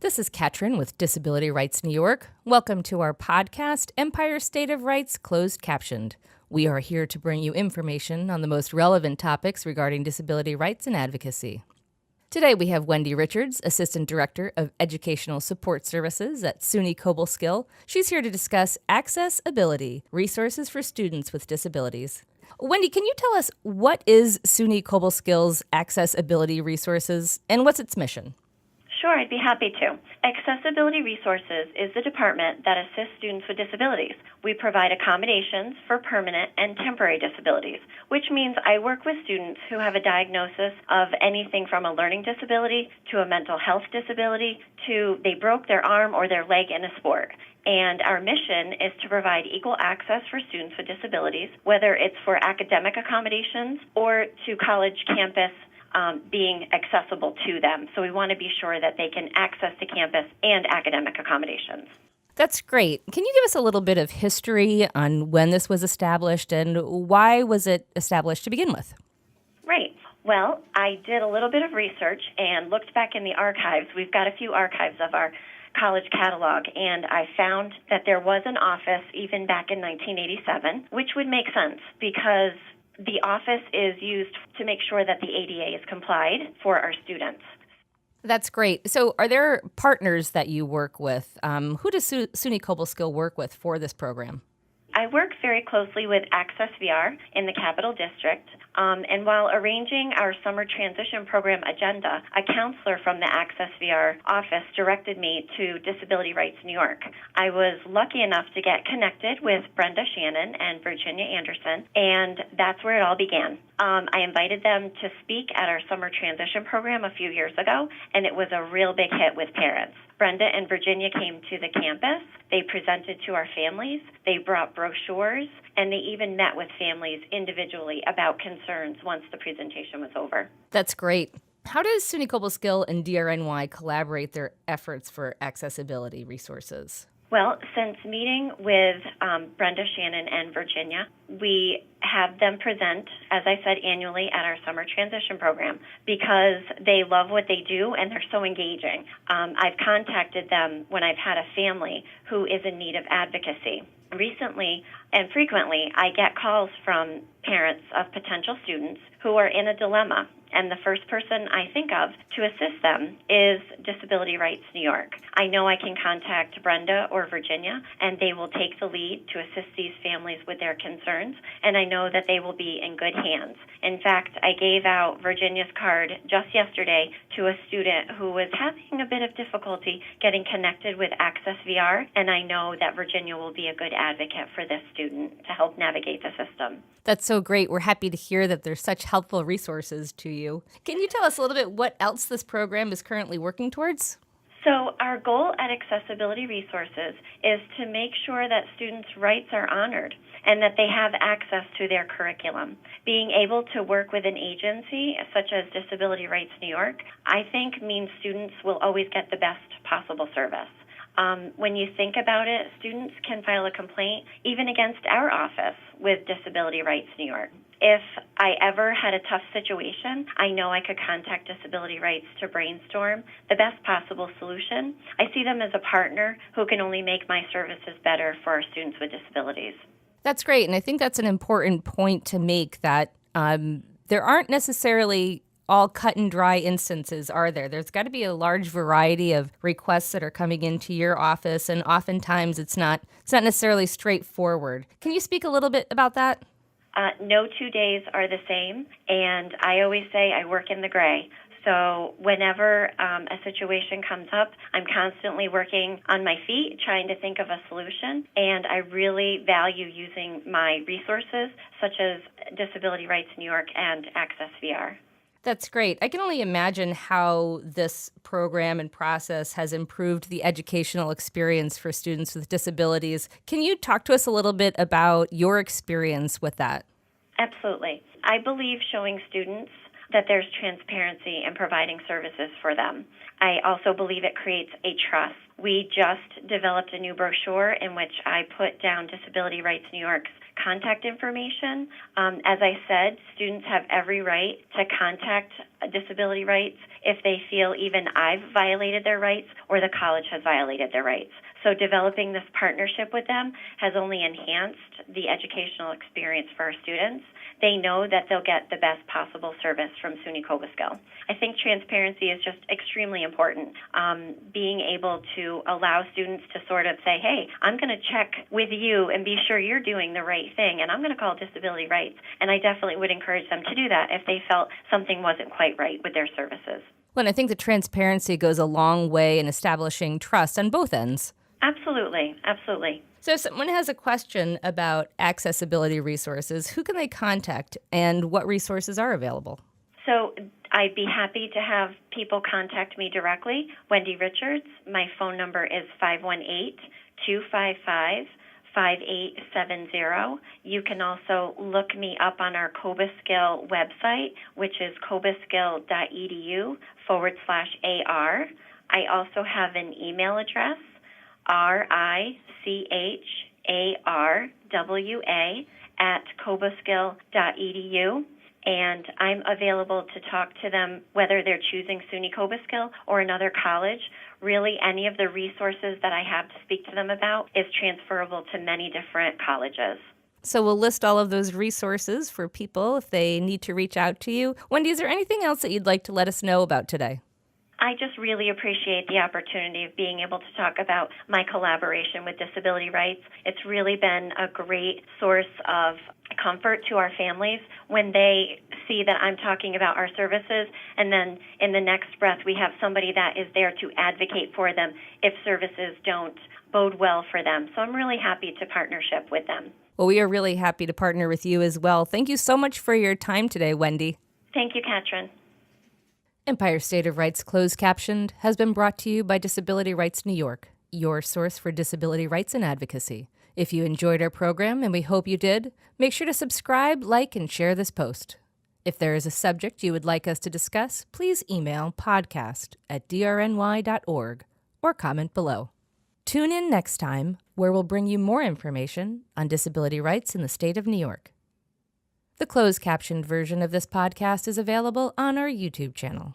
This is Katrin with Disability Rights New York. Welcome to our podcast, Empire State of Rights Closed Captioned. We are here to bring you information on the most relevant topics regarding disability rights and advocacy. Today we have Wendi Richards, Assistant Director of Educational Support Services at SUNY Cobleskill. She's here to discuss AccessABILITY Resources for Students with Disabilities. Wendi, can you tell us what is SUNY Cobleskill AccessABILITY Resources and what's its mission? Sure, I'd be happy to. AccessABILITY Resources is the department that assists students with disabilities. We provide accommodations for permanent and temporary disabilities, which means I work with students who have a diagnosis of anything from a learning disability to a mental health disability to they broke their arm or their leg in a sport. And our mission is to provide equal access for students with disabilities, whether it's for academic accommodations or to college campus being accessible to them. So we want to be sure that they can access the campus and academic accommodations. That's great. Can you give us a little bit of history on when this was established and why was it established to begin with? Right. Well, I did a little bit of research and looked back in the archives. We've got a few archives of our college catalog, and I found that there was an office even back in 1987, which would make sense because the office is used to make sure that the ADA is complied for our students. That's great. So are there partners that you work with? Who does SUNY Cobleskill work with for this program? I work very closely with AccessVR in the Capital District, and while arranging our summer transition program agenda, a counselor from the AccessVR office directed me to Disability Rights New York. I was lucky enough to get connected with Brenda Shannon and Virginia Anderson, and that's where it all began. I invited them to speak at our summer transition program a few years ago, and it was a real big hit with parents. Brenda and Virginia came to the campus. They presented to our families. They brought brochures, and they even met with families individually about concerns once the presentation was over. That's great. How does SUNY Cobleskill and DRNY collaborate their efforts for accessibility resources? Well, since meeting with Brenda Shannon and Virginia, we have them present, as I said, annually at our summer transition program because they love what they do and they're so engaging. I've contacted them when I've had a family who is in need of advocacy. Recently and frequently, I get calls from parents of potential students who are in a dilemma, and the first person I think of to assist them is Disability Rights New York. I know I can contact Brenda or Virginia, and they will take the lead to assist these families with their concerns, and I know that they will be in good hands. In fact, I gave out Virginia's card just yesterday to a student who was having a bit of difficulty getting connected with AccessVR, and I know that Virginia will be a good advocate for this student to help navigate the system. That's so great. We're happy to hear that there's such helpful resources to you. Can you tell us a little bit what else this program is currently working towards? So our goal at AccessABILITY Resources is to make sure that students' rights are honored and that they have access to their curriculum. Being able to work with an agency such as Disability Rights New York, I think means students will always get the best possible service. When you think about it, students can file a complaint even against our office with Disability Rights New York. If I ever had a tough situation, I know I could contact Disability Rights to brainstorm the best possible solution. I see them as a partner who can only make my services better for our students with disabilities. That's great, and I think that's an important point to make that there aren't necessarily all cut and dry instances, are there? There's got to be a large variety of requests that are coming into your office, and oftentimes it's not necessarily straightforward. Can you speak a little bit about that? No 2 days are the same, and I always say I work in the gray. So whenever a situation comes up, I'm constantly working on my feet, trying to think of a solution, and I really value using my resources, such as Disability Rights New York and AccessVR. That's great. I can only imagine how this program and process has improved the educational experience for students with disabilities. Can you talk to us a little bit about your experience with that? Absolutely. I believe showing students that there's transparency in providing services for them. I also believe it creates a trust. We just developed a new brochure in which I put down Disability Rights New York's contact information. As I said, students have every right to contact Disability Rights if they feel even I've violated their rights or the college has violated their rights. So developing this partnership with them has only enhanced the educational experience for our students. They know that they'll get the best possible service from SUNY Cobleskill. I think transparency is just extremely important. Being able to allow students to sort of say, hey, I'm going to check with you and be sure you're doing the right thing, and I'm going to call Disability Rights. And I definitely would encourage them to do that if they felt something wasn't quite right with their services. Well, and I think the transparency goes a long way in establishing trust on both ends. Absolutely, absolutely. So if someone has a question about AccessABILITY Resources, who can they contact and what resources are available? So I'd be happy to have people contact me directly. Wendi Richards. My phone number is 518-255-5870. You can also look me up on our Cobleskill website, which is cobleskill.edu/AR. I also have an email address, RICHARWA@cobleskill.edu, and I'm available to talk to them whether they're choosing SUNY Cobleskill or another college. Really, any of the resources that I have to speak to them about is transferable to many different colleges. So we'll list all of those resources for people if they need to reach out to you. Wendi, is there anything else that you'd like to let us know about today? I just really appreciate the opportunity of being able to talk about my collaboration with Disability Rights. It's really been a great source of comfort to our families when they see that I'm talking about our services, and then in the next breath we have somebody that is there to advocate for them if services don't bode well for them. So I'm really happy to partnership with them. Well, we are really happy to partner with you as well. Thank you so much for your time today, Wendi. Thank you, Katrin. Empire State of Rights Closed Captioned has been brought to you by Disability Rights New York, your source for disability rights and advocacy. If you enjoyed our program, and we hope you did, make sure to subscribe, like, and share this post. If there is a subject you would like us to discuss, please email podcast@drny.org or comment below. Tune in next time, where we'll bring you more information on disability rights in the state of New York. The closed captioned version of this podcast is available on our YouTube channel.